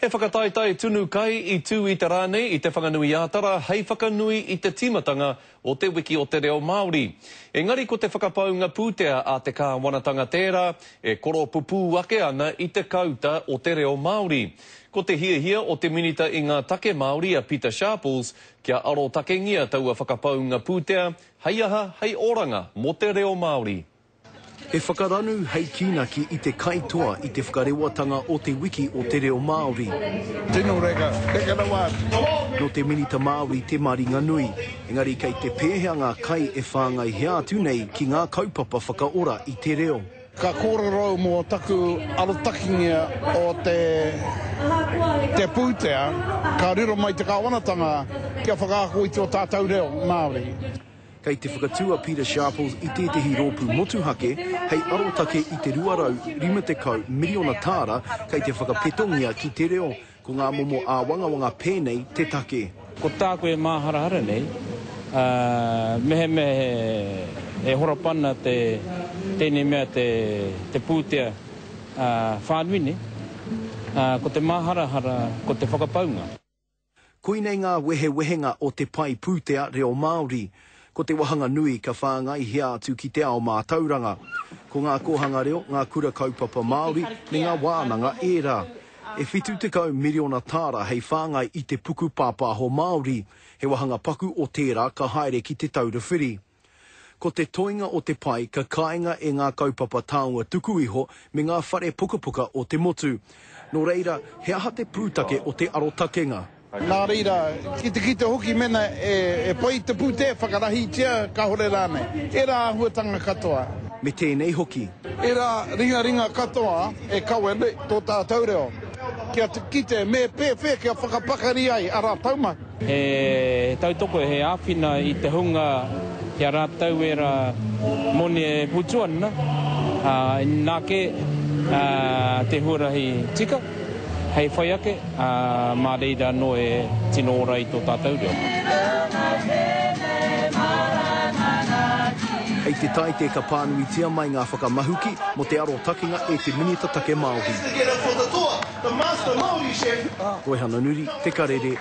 He whakataitai tunu kai I tū I te rāne I te whanganui ātara, hei whakanui I te timatanga o te wiki o te reo Māori. Engari ko te whakapaunga pūtea a te kāwanatanga tērā, e koro pupu ake ana I te kauta o te reo Māori. Ko te hiahia o te minita I ngā take Māori a Peter Sharples, kia aro takengia taua whakapaunga pūtea, hei aha, hei oranga mo te reo Māori. E whakaranu hei kīnaki I te kaitoa I te whakarewatanga o te wiki o te reo Māori. Tino reka, reka na wā. No te minita Māori te maringa nui, engari kei te pēhea ngā kai e whāngai hea atu nei ki ngā kaupapa whakaora I te reo. Ka kōrero mō taku arotakingia o te pūtea, ka riro mai te kāwanatanga kia whakaako I te o tātou reo Māori. Kei te whakatua Peter Sharples I tētahi rōpū motuhake, hei arotake I te ruarau 50 miliona tāra kei te whakapetongia ki te reo, ko ngā momo a wangawanga pēnei te take. Ko tā koe māharahara nei, mehe e horapana tēnei mea te pūtea whānuine, ko te māharahara, ko te whakapaunga. Koinei ngā wehenga o te pai pūtea reo Māori, ko te wahanga nui ka whāngai hea atu ki te ao mātauranga. Ko ngā kohanga reo, ngā kura kaupapa Māori, me ngā wānanga ērā. E 70 miliona tāra hei whāngai I te puku pāpāho Māori, he wahanga paku o tērā ka haere ki te taurawhiri. Ko te toinga o te pai ka kāinga e ngā kaupapa tāunga tuku iho me ngā whare pukapuka o te motu. Nō reira, he aha te pūtake o te arotakenga. Nā reira, ki te hoki mena e pai te pūtea whakarahi tia ka hore rāne. E rā huatanga katoa. Me tēnei hoki. E rā ringa katoa e kaue le tō tātou reo. Kia te kite me pēwhē kia whakapakari ai a rā tauma. He tautoko he āwhina I te hunga kia rātau e rā mone e putuana. Nā ke te huarahi tika. Hei whai ake, mā reira no e tino ora I tō tātou reo. Hei te tai te ka pānui tia mai ngā whakamahuki mo te aro takinga e te minita take Māori. Koe hana nuri, te karere,